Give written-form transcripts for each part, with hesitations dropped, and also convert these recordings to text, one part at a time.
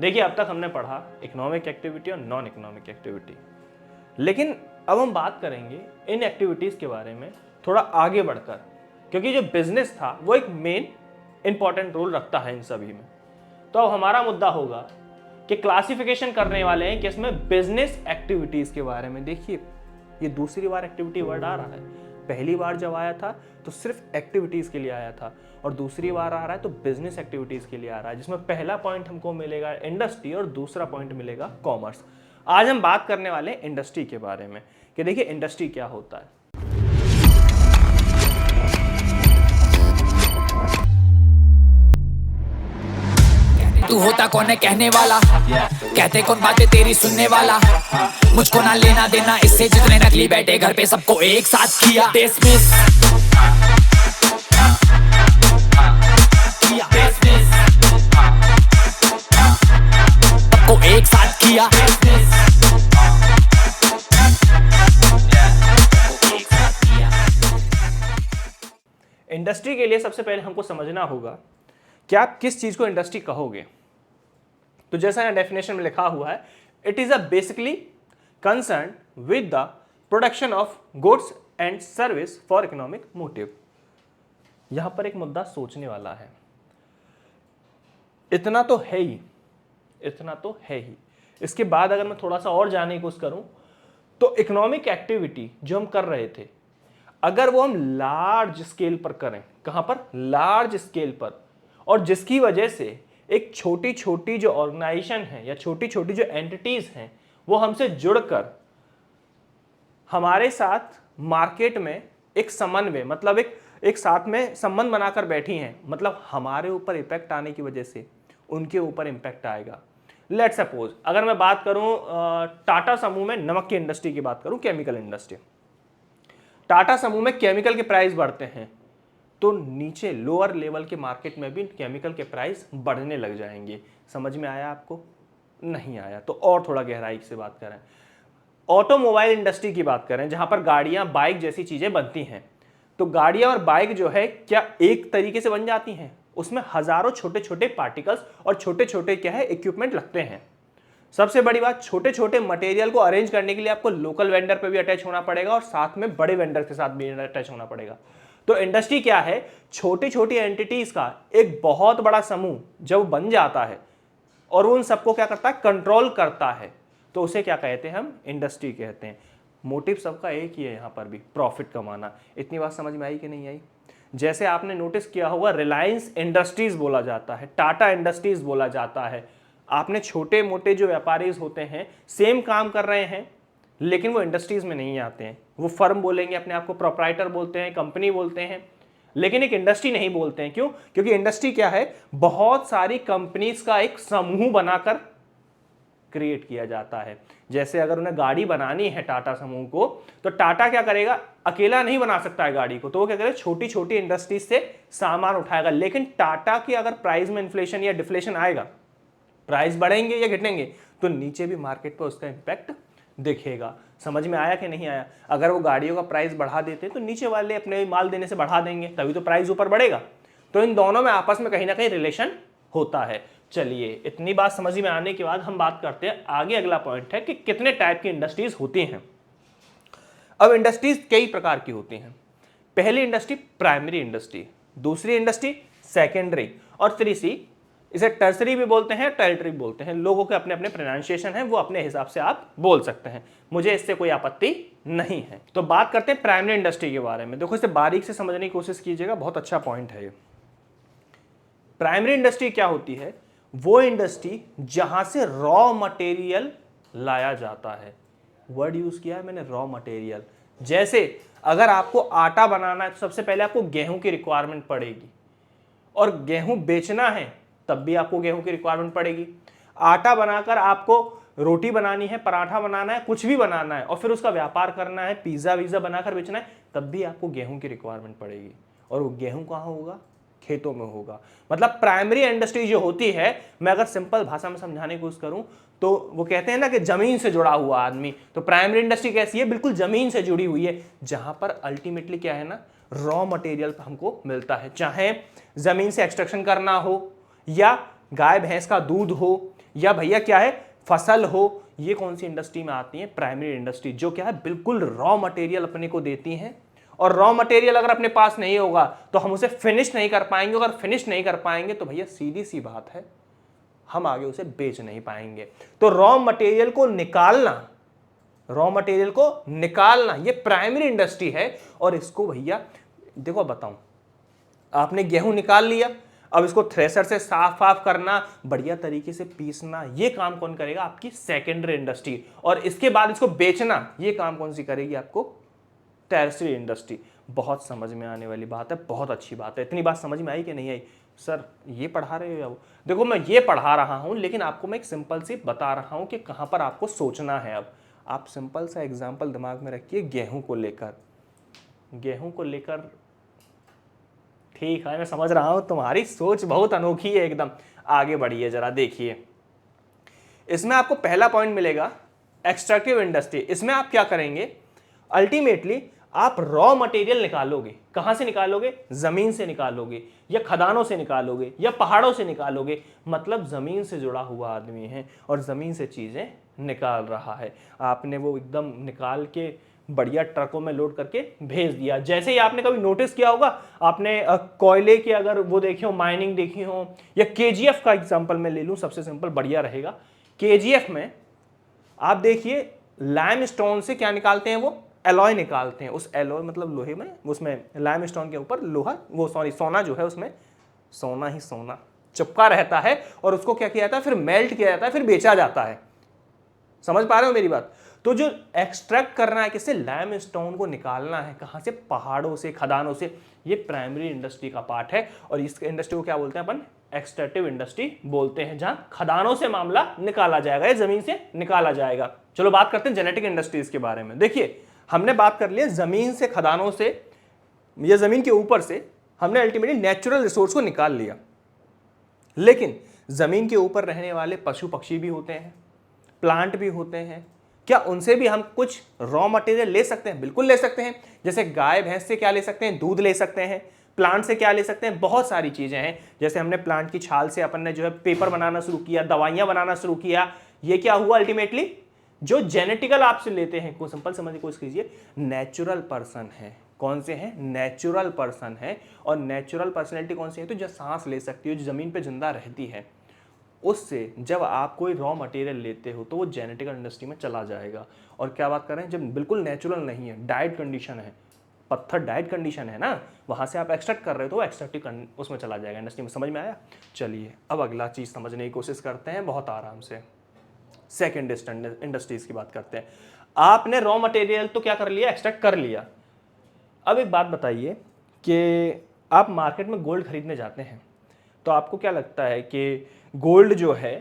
देखिए, अब तक हमने पढ़ा इकोनॉमिक एक्टिविटी और नॉन इकोनॉमिक एक्टिविटी, लेकिन अब हम बात करेंगे इन एक्टिविटीज़ के बारे में थोड़ा आगे बढ़कर, क्योंकि जो बिजनेस था वो एक मेन इंपॉर्टेंट रोल रखता है इन सभी में। तो अब हमारा मुद्दा होगा कि क्लासिफिकेशन करने वाले हैं कि इसमें बिजनेस एक्टिविटीज़ के बारे में। देखिए, ये दूसरी बार एक्टिविटी वर्ड आ रहा है। पहली बार जब आया था तो सिर्फ एक्टिविटीज़ के लिए आया था, और दूसरी बार आ रहा है तो बिजनेस एक्टिविटीज़ के लिए आ रहा है, जिसमें पहला पॉइंट हमको मिलेगा इंडस्ट्री और दूसरा पॉइंट मिलेगा कॉमर्स। आज हम बात करने वाले हैं इंडस्ट्री के बारे में कि देखिए इंडस्ट्री क्या होता है। तू होता कौन है कहने वाला, कहते कौन बातें तेरी सुनने वाला। मुझको ना लेना देना इससे, जितने नकली बैठे घर पे सबको एक साथ किया डिसमिस। सबको एक साथ किया इंडस्ट्री के लिए सबसे पहले हमको समझना होगा कि आप किस चीज को इंडस्ट्री कहोगे। तो जैसा यहाँ डेफिनेशन में लिखा हुआ है, it is a basically concern with the production of goods and service for economic motive. यहां पर एक मुद्दा सोचने वाला है। इतना तो है ही, इतना तो है ही। इसके बाद अगर मैं थोड़ा सा और जानने की कोशिश करूं तो इकोनॉमिक एक्टिविटी जो हम कर रहे थे, अगर वो हम लार्ज स्केल पर करें, कहां पर? लार्ज स्केल पर, और जिसकी वजह से एक छोटी छोटी जो ऑर्गेनाइजेशन है या छोटी छोटी जो एंटिटीज हैं वो हमसे जुड़कर हमारे साथ मार्केट में एक समन्वय, मतलब एक साथ में संबंध बनाकर बैठी हैं, मतलब हमारे ऊपर इम्पैक्ट आने की वजह से उनके ऊपर इम्पैक्ट आएगा। लेट्स सपोज अगर मैं बात करूं टाटा समूह में नमक की इंडस्ट्री की बात करूं, केमिकल इंडस्ट्री, टाटा समूह में केमिकल के प्राइस बढ़ते हैं तो नीचे लोअर लेवल के मार्केट में भी केमिकल के प्राइस बढ़ने लग जाएंगे। समझ में आया आपको? नहीं आया तो और थोड़ा गहराई से बात करें। ऑटोमोबाइल इंडस्ट्री की बात करें, जहां पर गाड़ियां, बाइक जैसी चीजें बनती हैं, तो गाड़ियां और बाइक जो है क्या एक तरीके से बन जाती हैं? उसमें हजारों छोटे छोटे पार्टिकल्स और छोटे छोटे क्या है इक्विपमेंट लगते हैं। सबसे बड़ी बात, छोटे छोटे मटेरियल को अरेंज करने के लिए आपको लोकल वेंडर पे भी अटैच होना पड़ेगा और साथ में बड़े वेंडर के साथ भी अटैच होना पड़ेगा। तो इंडस्ट्री क्या है? छोटी छोटी एंटिटीज का एक बहुत बड़ा समूह जब बन जाता है और उन सबको क्या करता है? कंट्रोल करता है, तो उसे क्या कहते हैं? हम इंडस्ट्री कहते हैं। मोटिव सबका एक ही है, यहां पर भी प्रॉफिट कमाना। इतनी बात समझ में आई कि नहीं आई? जैसे आपने नोटिस किया होगा, रिलायंस इंडस्ट्रीज बोला जाता है, टाटा इंडस्ट्रीज बोला जाता है। आपने छोटे मोटे जो व्यापारी होते हैं सेम काम कर रहे हैं, लेकिन वो इंडस्ट्रीज में नहीं आते हैं। वो फर्म बोलेंगे, अपने आप को प्रोप्राइटर बोलते हैं, कंपनी बोलते हैं, लेकिन एक इंडस्ट्री नहीं बोलते हैं। क्यों? क्योंकि इंडस्ट्री क्या है? बहुत सारी कंपनीज का एक समूह बनाकर क्रिएट किया जाता है। जैसे अगर उन्हें गाड़ी बनानी है टाटा समूह को, तो टाटा क्या करेगा? अकेला नहीं बना सकता है गाड़ी को, तो वो क्या करेगा? छोटी छोटी इंडस्ट्रीज से सामान उठाएगा। लेकिन टाटा की अगर प्राइस में इन्फ्लेशन या डिफ्लेशन आएगा, प्राइस बढ़ेंगे या घटेंगे, तो नीचे भी मार्केट पर उसका इंपैक्ट दिखेगा। समझ में आया कि नहीं आया? अगर वो गाड़ियों का प्राइस बढ़ा देते तो नीचे वाले अपने माल देने से बढ़ा देंगे, तभी तो प्राइस ऊपर बढ़ेगा। तो इन दोनों में आपस में कहीं ना कहीं रिलेशन होता है। चलिए, इतनी बात समझ में आने के बाद हम बात करते हैं आगे। अगला पॉइंट है कि कितने टाइप की इंडस्ट्रीज होती हैं। अब इंडस्ट्रीज कई प्रकार की होती हैं। पहली इंडस्ट्री प्राइमरी इंडस्ट्री, दूसरी इंडस्ट्री सेकेंडरी, और तीसरी इसे टर्सरी भी बोलते हैं, टेरिटरी भी बोलते हैं। लोगों के अपने अपने प्रोनाउंसिएशन है, वो अपने हिसाब से आप बोल सकते हैं, मुझे इससे कोई आपत्ति नहीं है। तो बात करते हैं प्राइमरी इंडस्ट्री के बारे में। देखो, इसे बारीक से समझने की कोशिश कीजिएगा, बहुत अच्छा पॉइंट है ये। प्राइमरी इंडस्ट्री क्या होती है? वो इंडस्ट्री जहां से रॉ मटेरियल लाया जाता है। वर्ड यूज किया है मैंने, रॉ मटेरियल। जैसे अगर आपको आटा बनाना है तो सबसे पहले आपको गेहूं की रिक्वायरमेंट पड़ेगी, और गेहूं बेचना है तब भी आपको गेहूं की रिक्वायरमेंट पड़ेगी। आटा बनाकर आपको रोटी बनानी है, पराठा बनाना है, कुछ भी बनाना है, और फिर उसका व्यापार करना है, पिज्जा वीजा बनाकर बेचना है, तब भी आपको गेहूं की रिक्वायरमेंट पड़ेगी। और वो गेहूं कहाँ होगा? खेतों में होगा। मतलब प्राइमरी इंडस्ट्री जो होती है, मैं अगर सिंपल भाषा में समझाने की कोशिश करूं तो वो कहते हैं ना कि जमीन से जुड़ा हुआ आदमी, तो प्राइमरी इंडस्ट्री कैसी है? बिल्कुल जमीन से जुड़ी हुई है, जहां पर अल्टीमेटली क्या है ना, रॉ मटेरियल हमको मिलता है। चाहे जमीन से एक्सट्रैक्शन करना हो, या गाय भैंस का दूध हो, या भैया क्या है, फसल हो, ये कौन सी इंडस्ट्री में आती है, प्राइमरी इंडस्ट्री, जो क्या है बिल्कुल रॉ मटेरियल अपने को देती हैं। और रॉ मटेरियल अगर अपने पास नहीं होगा तो हम उसे फिनिश नहीं कर पाएंगे, अगर फिनिश नहीं कर पाएंगे तो भैया सीधी सी बात है हम आगे उसे बेच नहीं पाएंगे। तो रॉ मटेरियल को निकालना ये प्राइमरी इंडस्ट्री है। और इसको भैया देखो बताऊं, आपने गेहूं निकाल लिया, अब इसको थ्रेशर से साफ करना, बढ़िया तरीके से पीसना, ये काम कौन करेगा, आपकी सेकेंडरी इंडस्ट्री। और इसके बाद इसको बेचना, ये काम कौन सी करेगी, आपको टर्शियरी इंडस्ट्री। बहुत समझ में आने वाली बात है, बहुत अच्छी बात है। इतनी बात समझ में आई कि नहीं आई? सर ये पढ़ा रहे हो? देखो मैं ये पढ़ा रहा हूं, लेकिन आपको मैं एक सिंपल सी बता रहा हूं कि कहां पर आपको सोचना है। अब आप सिंपल सा एग्जाम्पल दिमाग में रखिए, गेहूं को लेकर ठीक है, मैं समझ रहा हूं तुम्हारी सोच बहुत अनोखी है एकदम। आगे बढ़िए जरा, देखिए इसमें आपको पहला पॉइंट मिलेगा एक्सट्रैक्टिव इंडस्ट्री। इसमें आप क्या करेंगे, अल्टीमेटली आप रॉ मटेरियल निकालोगे। कहां से निकालोगे, जमीन से निकालोगे, या खदानों से निकालोगे, या पहाड़ों से निकालोगे। मतलब जमीन से जुड़ा हुआ आदमी है और जमीन से चीजें निकाल रहा है। आपने वो एकदम निकाल के बढ़िया ट्रकों में लोड करके भेज दिया। जैसे ही आपने कभी नोटिस किया होगा, आपने कोयले की अगर वो देखी हो, माइनिंग देखी हो, या केजीएफ का एग्जांपल मैं ले लूं, सबसे सिंपल बढ़िया रहेगा। केजीएफ में आप देखिए लाइमस्टोन से क्या निकालते हैं, वो एलॉय निकालते हैं। उस एलॉय मतलब लोहे में, उसमें लाइमस्टोन के ऊपर लोहा, वो सॉरी सोना जो है, उसमें सोना ही सोना चिपका रहता है और उसको क्या किया जाता है, फिर मेल्ट किया जाता है, फिर बेचा जाता है। समझ पा रहे हो मेरी बात? तो जो एक्सट्रैक्ट करना है, किससे, लाइमस्टोन को निकालना है, कहां से, पहाड़ों से, खदानों से। ये प्राइमरी इंडस्ट्री का पार्ट है। और इस इंडस्ट्री को क्या बोलते हैं अपन, एक्सट्रैक्टिव इंडस्ट्री बोलते हैं, जहां खदानों से मामला निकाला जाएगा या जमीन से निकाला जाएगा। चलो बात करते हैं जेनेटिक इंडस्ट्रीज के बारे में। देखिए हमने बात कर ली जमीन से, खदानों से, या जमीन के ऊपर से हमने अल्टीमेटली नेचुरल रिसोर्स को निकाल लिया। लेकिन जमीन के ऊपर रहने वाले पशु पक्षी भी होते हैं, प्लांट भी होते हैं, क्या उनसे भी हम कुछ रॉ मटेरियल ले सकते हैं? बिल्कुल ले सकते हैं। जैसे गाय भैंस से क्या ले सकते हैं, दूध ले सकते हैं। प्लांट से क्या ले सकते हैं, बहुत सारी चीजें हैं। जैसे हमने प्लांट की छाल से अपन ने जो है पेपर बनाना शुरू किया, दवाइयां बनाना शुरू किया। ये क्या हुआ, अल्टीमेटली जो जेनेटिकल आपसे लेते हैं, को सिंपल समझने की कोशिश कीजिए, नेचुरल पर्सन है। कौन से हैं, नेचुरल पर्सन है। और नेचुरल पर्सनैलिटी कौन सी है, तो जो सांस ले सकती है, जो जमीन पे जिंदा रहती है, उससे जब आप कोई रॉ मटेरियल लेते हो तो वो जेनेटिकल इंडस्ट्री में चला जाएगा। और क्या बात कर रहे हैं, जब बिल्कुल नेचुरल नहीं है, डाइट कंडीशन है, पत्थर डाइट कंडीशन है ना, वहां से आप एक्सट्रैक्ट कर रहे हो तो एक्सट्रैक्टिव उसमें चला जाएगा, इंडस्ट्री में। समझ में आया? चलिए अब अगला चीज समझने की कोशिश करते हैं बहुत आराम से। सेकेंड इंडस्ट्रीज की बात करते हैं। आपने रॉ मटेरियल तो क्या कर लिया, एक्सट्रैक्ट कर लिया। अब एक बात बताइए कि आप मार्केट में गोल्ड खरीदने जाते हैं तो आपको क्या लगता है कि गोल्ड जो है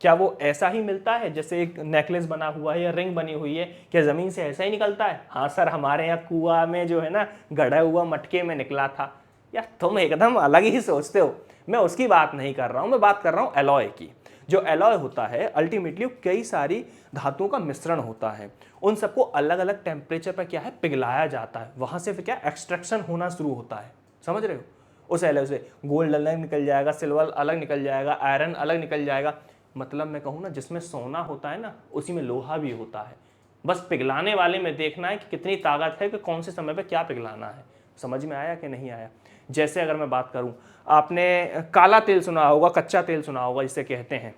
क्या वो ऐसा ही मिलता है जैसे एक नेकलेस बना हुआ है या रिंग बनी हुई है, क्या जमीन से ऐसा ही निकलता है? हाँ सर, हमारे यहाँ कुआं में जो है ना, गढ़ा हुआ मटके में निकला था। यार तुम एकदम अलग ही सोचते हो। मैं उसकी बात नहीं कर रहा हूँ, मैं बात कर रहा हूँ एलॉय की। जो एलॉय होता है अल्टीमेटली कई सारी धातुओं का मिश्रण होता है, उन सबको अलग अलग टेम्परेचर पर क्या है, पिघलाया जाता है, वहां से फिर क्या एक्सट्रैक्शन होना शुरू होता है। समझ रहे हो? उस एलॉय से गोल्ड अलग निकल जाएगा, सिल्वर अलग निकल जाएगा, आयरन अलग निकल जाएगा। मतलब मैं कहूँ ना, जिसमें सोना होता है ना, उसी में लोहा भी होता है। बस पिघलाने वाले में देखना है कि कितनी ताकत है, कि कौन से समय पे क्या पिघलाना है। समझ में आया कि नहीं आया? जैसे अगर मैं बात करूं, आपने काला तेल सुना होगा, कच्चा तेल सुना होगा, जिसे कहते हैं,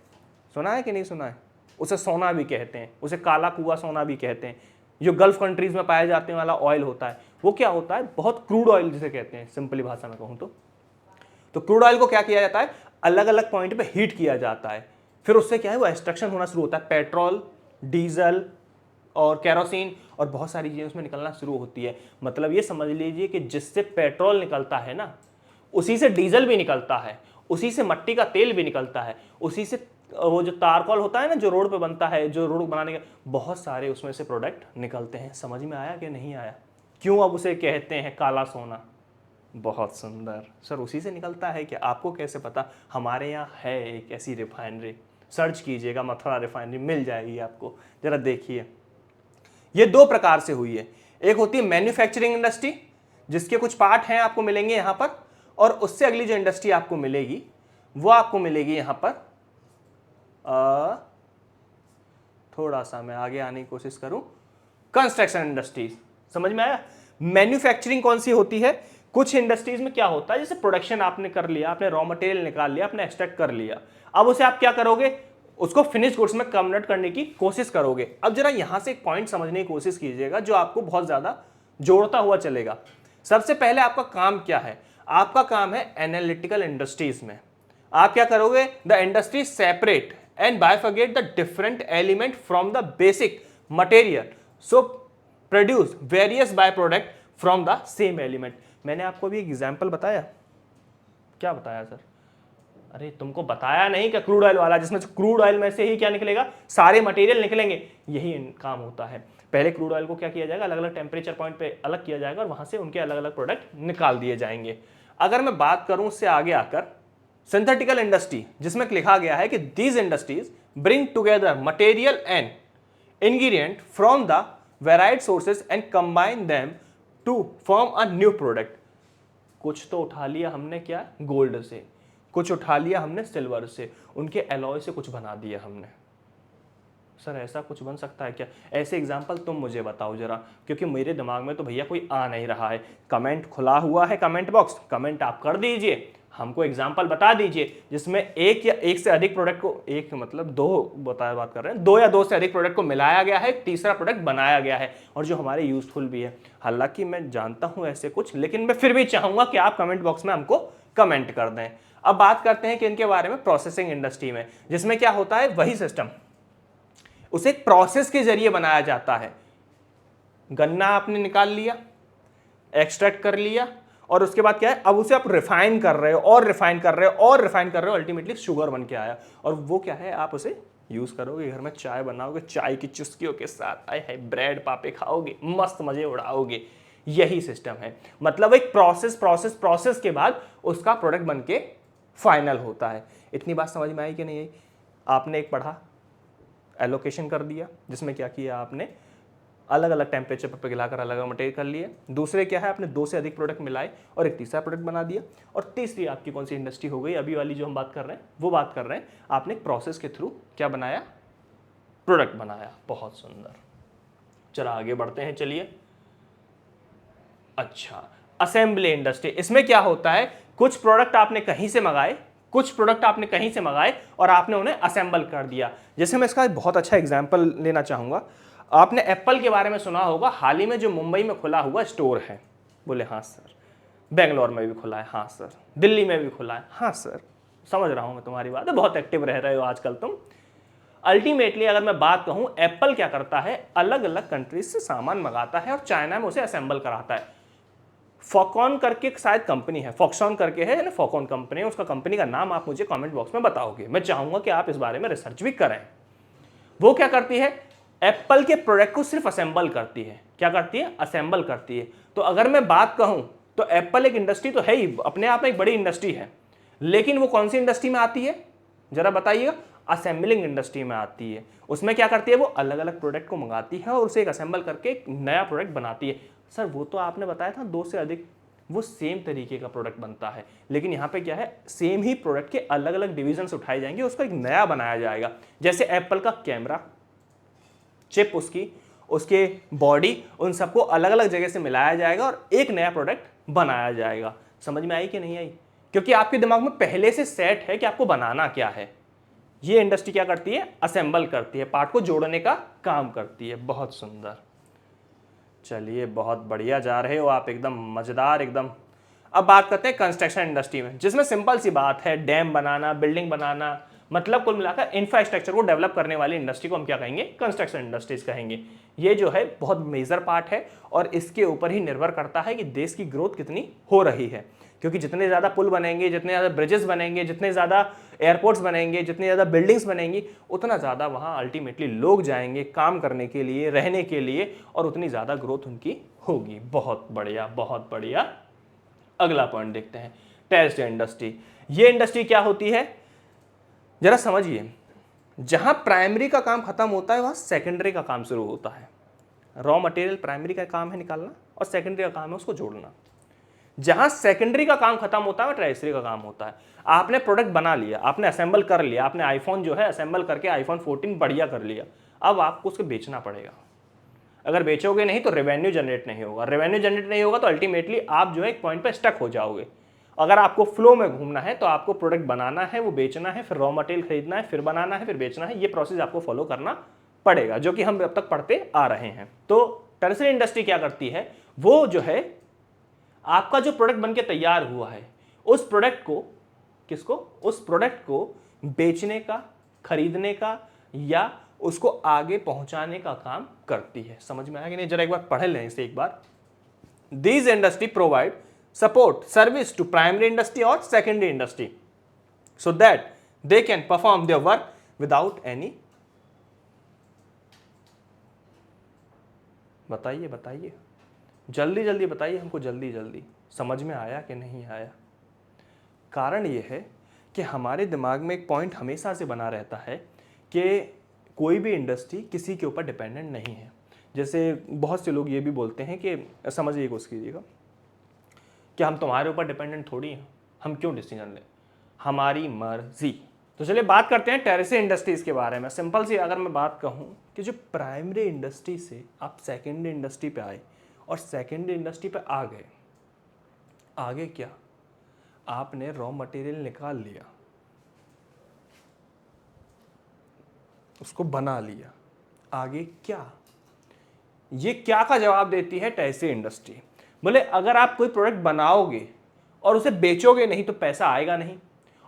सुना है कि नहीं सुना है? उसे सोना भी कहते हैं, उसे काला कुआ सोना भी कहते हैं। जो गल्फ कंट्रीज में पाए जाने वाला ऑयल होता है, वो क्या होता है, बहुत क्रूड ऑयल जिसे कहते हैं, सिंपली भाषा में कहूं तो क्रूड ऑयल को क्या किया जाता है, अलग अलग पॉइंट पे हीट किया जाता है, फिर उससे क्या है, वो एक्सट्रैक्शन होना शुरू होता है। पेट्रोल, डीजल और केरोसिन और बहुत सारी चीजें उसमें निकलना शुरू होती है। मतलब ये समझ लीजिए कि जिससे पेट्रोल निकलता है ना, उसी से डीजल भी निकलता है, उसी से मट्टी का तेल भी निकलता है, उसी से वो जो तारकोल होता है ना, जो रोड पे बनता है, जो रोड बनाने के बहुत सारे उसमें से प्रोडक्ट निकलते हैं। समझ में आया कि नहीं आया? क्यों अब उसे कहते हैं काला सोना? बहुत सुंदर सर, उसी से निकलता है कि आपको कैसे पता? हमारे यहाँ है एक ऐसी रिफाइनरी, सर्च कीजिएगा, मथुरा रिफाइनरी मिल जाएगी आपको। जरा देखिए, ये दो प्रकार से हुई है। एक होती है मैन्युफैक्चरिंग इंडस्ट्री, जिसके कुछ पार्ट हैं आपको मिलेंगे यहाँ पर, और उससे अगली जो इंडस्ट्री आपको मिलेगी वो आपको मिलेगी यहाँ पर थोड़ा सा मैं आगे आने की कोशिश करूं, कंस्ट्रक्शन इंडस्ट्रीज। समझ में आया? मैन्युफैक्चरिंग कौन सी होती है? कुछ इंडस्ट्रीज में क्या होता है, जैसे प्रोडक्शन आपने कर लिया, आपने रॉ मटेरियल निकाल लिया, आपने एक्सट्रैक्ट कर लिया, अब उसे आप क्या करोगे, उसको फिनिश गुड्स में कन्वर्ट करने की कोशिश करोगे। अब जरा यहां से एक पॉइंट समझने की कोशिश कीजिएगा जो आपको बहुत ज्यादा जोड़ता हुआ चलेगा। सबसे पहले आपका काम क्या है? आपका काम है एनालिटिकल इंडस्ट्रीज में आप क्या करोगे, the industry separate and bifurcate the different element from the basic material, so produce various by product from the same element. मैंने आपको भी एक एग्जाम्पल बताया, क्या बताया सर? अरे तुमको बताया नहीं क्या, क्रूड ऑयल वाला, जिसमें क्रूड ऑयल में से ही क्या निकलेगा, सारे मटेरियल निकलेंगे। यही काम होता है। पहले क्रूड ऑयल को क्या किया जाएगा, अलग अलग टेम्परेचर पॉइंट पे अलग किया जाएगा और वहां से उनके अलग अलग प्रोडक्ट निकाल दिए जाएंगे। अगर मैं बात करूं उससे आगे आकर सिंथेटिकल इंडस्ट्री, जिसमें लिखा गया है कि these industries bring together material and ingredient from the varied sources and combine them to form a new product. कुछ तो उठा लिया हमने क्या, गोल्ड से, कुछ उठा लिया हमने सिल्वर से, उनके एलॉय से कुछ बना दिया हमने। सर ऐसा कुछ बन सकता है क्या? ऐसे एग्जाम्पल तुम मुझे बताओ जरा, क्योंकि मेरे दिमाग में तो भैया कोई आ नहीं रहा है। कमेंट खुला हुआ है, कमेंट बॉक्स, कमेंट आप कर दीजिए, हमको एग्जाम्पल बता दीजिए जिसमें एक या एक से अधिक प्रोडक्ट को, एक मतलब दो बात कर रहे हैं, दो या दो से अधिक प्रोडक्ट को मिलाया गया है, तीसरा प्रोडक्ट बनाया गया है और जो हमारे यूजफुल भी है। हालांकि मैं जानता हूं ऐसे कुछ, लेकिन मैं फिर भी चाहूंगा कि आप कमेंट बॉक्स में हमको कमेंट कर दें। अब बात करते हैं कि इनके बारे में प्रोसेसिंग इंडस्ट्री में, जिसमें क्या होता है, वही सिस्टम, उसे एक प्रोसेस के जरिए बनाया जाता है। गन्ना आपने निकाल लिया, एक्सट्रैक्ट कर लिया और उसके बाद क्या है, अब उसे आप रिफाइन कर रहे हो और रिफाइन कर रहे हो और रिफाइन कर रहे हो, अल्टीमेटली शुगर बन के आया और वो क्या है, आप उसे यूज करोगे, घर में चाय बनाओगे, चाय की चुस्कियों के साथ आए है ब्रेड पापे खाओगे, मस्त मजे उड़ाओगे। यही सिस्टम है, मतलब एक प्रोसेस के बाद उसका प्रोडक्ट बन के फाइनल होता है। इतनी बात समझ में आई कि नहीं आई? आपने एक पढ़ा, एलोकेशन कर दिया, जिसमें क्या किया आपने, अलग अलग टेम्परेचर पर पिघलाकर अलग अलग मटेरियल कर लिए। दूसरे क्या है, आपने दो से अधिक प्रोडक्ट मिलाए और एक तीसरा प्रोडक्ट बना दिया। और तीसरी आपकी कौन सी इंडस्ट्री हो गई, अभी वाली जो हम बात कर रहे हैं, वो बात कर रहे हैं आपने प्रोसेस के थ्रू क्या बनाया, प्रोडक्ट बनाया। बहुत सुंदर, चला आगे बढ़ते हैं, चलिए। अच्छा, असेंबली इंडस्ट्री, इसमें क्या होता है, कुछ प्रोडक्ट आपने कहीं से मंगाए, कुछ प्रोडक्ट आपने कहीं से मंगाए और आपने उन्हें असेंबल कर दिया। जैसे मैं इसका एक बहुत अच्छा एग्जांपल लेना चाहूंगा, आपने एप्पल के बारे में सुना होगा, हाल ही में जो मुंबई में खुला हुआ स्टोर है। बोले हाँ सर। बेंगलोर में भी खुला है, हाँ सर। दिल्ली में भी खुला है, हाँ सर। समझ रहा हूं मैं तुम्हारी बात, बहुत एक्टिव रह रहे हो आजकल तुम। अल्टीमेटली अगर मैं बात कहूं, एप्पल क्या करता है, अलग अलग कंट्रीज से सामान मंगाता है और चाइना में उसे असेंबल कराता है। फॉकॉन करके एक शायद कंपनी है, फॉक्सॉन करके है, यानी फॉकॉन कंपनी है, उसका कंपनी का नाम आप मुझे कमेंट बॉक्स में बताओगे, मैं चाहूंगा कि आप इस बारे में रिसर्च भी करें। वो क्या करती है, एप्पल के प्रोडक्ट को सिर्फ असेंबल करती है। क्या करती है, असेंबल करती है। तो अगर मैं बात कहूं तो एप्पल एक इंडस्ट्री तो है ही, अपने आप में एक बड़ी इंडस्ट्री है, लेकिन वो कौन सी इंडस्ट्री में आती है जरा बताइएगा, असेंबलिंग इंडस्ट्री में आती है। उसमें क्या करती है, वो अलग अलग प्रोडक्ट को मंगाती है और उसे एक असेंबल करके एक नया प्रोडक्ट बनाती है। सर वो तो आपने बताया था दो से अधिक, वो सेम तरीके का प्रोडक्ट बनता है, लेकिन यहाँ पे क्या है, सेम ही प्रोडक्ट के अलग अलग डिविजन्स उठाए जाएंगे, उसका एक नया बनाया जाएगा। जैसे एप्पल का कैमरा, चिप, उसके बॉडी, उन सबको अलग अलग जगह से मिलाया जाएगा और एक नया प्रोडक्ट बनाया जाएगा। समझ में आई कि नहीं आई? क्योंकि आपके दिमाग में पहले से सेट है कि आपको बनाना क्या है। ये इंडस्ट्री क्या करती है, असेंबल करती है, पार्ट को जोड़ने का काम करती है। बहुत सुंदर, चलिए बहुत बढ़िया जा रहे हो आप, एकदम मजेदार एकदम। अब बात करते हैं कंस्ट्रक्शन इंडस्ट्री में, जिसमें सिंपल सी बात है, डैम बनाना, बिल्डिंग बनाना, मतलब कुल मिलाकर इंफ्रास्ट्रक्चर को डेवलप करने वाली इंडस्ट्री को हम क्या कहेंगे, कंस्ट्रक्शन इंडस्ट्रीज कहेंगे। ये जो है बहुत मेजर पार्ट है और इसके ऊपर ही निर्भर करता है कि देश की ग्रोथ कितनी हो रही है। क्योंकि जितने ज़्यादा पुल बनेंगे, जितने ज़्यादा ब्रिजेस बनेंगे, जितने ज़्यादा एयरपोर्ट्स बनेंगे, जितनी ज़्यादा बिल्डिंग्स बनेंगी, उतना ज़्यादा वहाँ अल्टीमेटली लोग जाएंगे काम करने के लिए, रहने के लिए, और उतनी ज़्यादा ग्रोथ उनकी होगी। बहुत बढ़िया, बहुत बढ़िया। अगला पॉइंट देखते हैं, टेक्सटाइल इंडस्ट्री। ये इंडस्ट्री क्या होती है, जरा समझिए। जहां प्राइमरी का काम खत्म होता है वहां सेकेंडरी का काम शुरू होता है। रॉ मटेरियल प्राइमरी का काम है निकालना और सेकेंडरी का काम है उसको जोड़ना। जहां सेकेंडरी का काम खत्म होता है, टर्शियरी का काम होता है। आपने प्रोडक्ट बना लिया, आपने असेंबल कर लिया, आपने आईफोन जो है असेंबल करके आईफोन 14 बढ़िया कर लिया, अब आपको उसको बेचना पड़ेगा। अगर बेचोगे नहीं तो रेवेन्यू जनरेट नहीं होगा, रेवेन्यू जनरेट नहीं होगा तो अल्टीमेटली आप जो है एक पॉइंट पर स्टक हो जाओगे। अगर आपको फ्लो में घूमना है तो आपको प्रोडक्ट बनाना है, वो बेचना है, फिर रॉ मटेरियल खरीदना है, फिर बनाना है, फिर बेचना है। ये प्रोसेस आपको फॉलो करना पड़ेगा, जो कि हम अब तक पढ़ते आ रहे हैं। तो टर्शियरी इंडस्ट्री क्या करती है, वो जो है आपका जो प्रोडक्ट बनके तैयार हुआ है उस प्रोडक्ट को उस प्रोडक्ट को बेचने का, खरीदने का या उसको आगे पहुंचाने का काम करती है। समझ में आया कि नहीं? जरा एक बार पढ़ लें इसे एक बार। These industry provide support service to primary industry और secondary industry so that they can perform their work without any. बताइए जल्दी जल्दी बताइए हमको, जल्दी जल्दी। समझ में आया कि नहीं आया? कारण यह है कि हमारे दिमाग में एक पॉइंट हमेशा से बना रहता है कि कोई भी इंडस्ट्री किसी के ऊपर डिपेंडेंट नहीं है। जैसे बहुत से लोग ये भी बोलते हैं कि समझिए कोशिश कीजिएगा कि हम तुम्हारे ऊपर डिपेंडेंट थोड़ी हैं, हम क्यों डिसीजन लें, हमारी मर्जी। तो चलिए बात करते हैं टर्शियरी इंडस्ट्रीज के बारे में। सिंपल सी अगर मैं बात कहूँ कि जो प्राइमरी इंडस्ट्री से आप सेकेंडरी इंडस्ट्री पे आए और सेकेंडरी इंडस्ट्री पे आ गए, आगे क्या? आपने रॉ मटेरियल निकाल लिया, उसको बना लिया, आगे क्या? ये क्या का जवाब देती है टर्शियरी इंडस्ट्री। बोले अगर आप कोई प्रोडक्ट बनाओगे और उसे बेचोगे नहीं तो पैसा आएगा नहीं,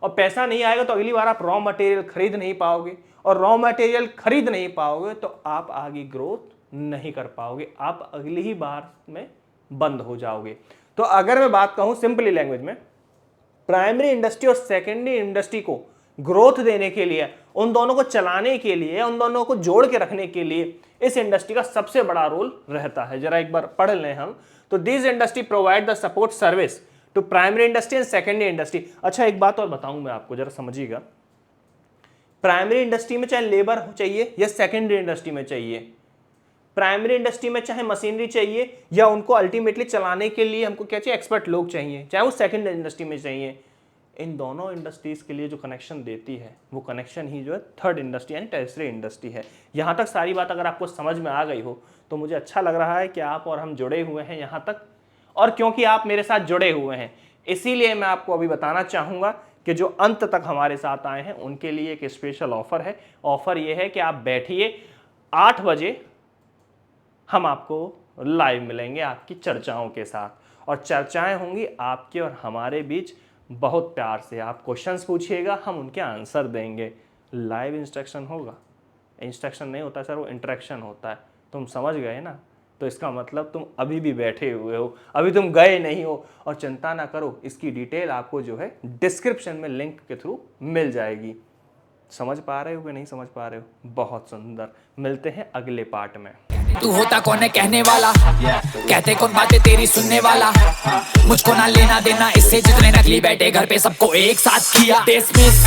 और पैसा नहीं आएगा तो अगली बार आप रॉ मटेरियल खरीद नहीं पाओगे, और रॉ मटेरियल खरीद नहीं पाओगे तो आप आगे ग्रोथ नहीं कर पाओगे, आप अगली ही बार में बंद हो जाओगे। तो अगर मैं बात कहूं सिंपली लैंग्वेज में, प्राइमरी इंडस्ट्री और सेकेंडरी इंडस्ट्री को ग्रोथ देने के लिए, उन दोनों को चलाने के लिए, उन दोनों को जोड़ के रखने के लिए इस इंडस्ट्री का सबसे बड़ा रोल रहता है। जरा एक बार पढ़ लें हम। तो this industry provide the support service to primary industry and secondary industry. अच्छा एक बात और बताऊं मैं आपको, जरा समझिएगा। प्राइमरी इंडस्ट्री में चाहे लेबर चाहिए या सेकेंडरी इंडस्ट्री में चाहिए, प्राइमरी इंडस्ट्री में चाहे मशीनरी चाहिए या उनको अल्टीमेटली चलाने के लिए हमको क्या चाहिए, एक्सपर्ट लोग चाहिए, चाहे वो सेकेंडरी इंडस्ट्री में चाहिए, इन दोनों इंडस्ट्रीज के लिए जो कनेक्शन देती है वो कनेक्शन ही जो है थर्ड इंडस्ट्री यानी टर्शियरी इंडस्ट्री है। यहाँ तक सारी बात अगर आपको समझ में आ गई हो तो मुझे अच्छा लग रहा है कि आप और हम जुड़े हुए हैं यहाँ तक। और क्योंकि आप मेरे साथ जुड़े हुए हैं इसीलिए मैं आपको अभी बताना चाहूँगा कि जो अंत तक हमारे साथ आए हैं उनके लिए एक स्पेशल ऑफर है। ऑफर ये है कि आप बैठिए, 8 बजे हम आपको लाइव मिलेंगे आपकी चर्चाओं के साथ, और चर्चाएं होंगी आपके और हमारे बीच बहुत प्यार से। आप क्वेश्चंस पूछिएगा, हम उनके आंसर देंगे। लाइव इंस्ट्रक्शन होगा, इंस्ट्रक्शन नहीं होता सर, वो इंटरेक्शन होता है। तुम समझ गए ना? तो इसका मतलब तुम अभी भी बैठे हुए हो, अभी तुम गए नहीं हो। और चिंता ना करो, इसकी डिटेल आपको जो है डिस्क्रिप्शन में लिंक के थ्रू मिल जाएगी। समझ पा रहे हो कि नहीं समझ पा रहे हो? बहुत सुंदर। मिलते हैं अगले पार्ट में। तू होता कौन है कहने वाला, कहते कौन बातें तेरी सुनने वाला, मुझको ना लेना देना इससे जितने नकली बैठे घर पे सबको एक साथ किया डिसमिस।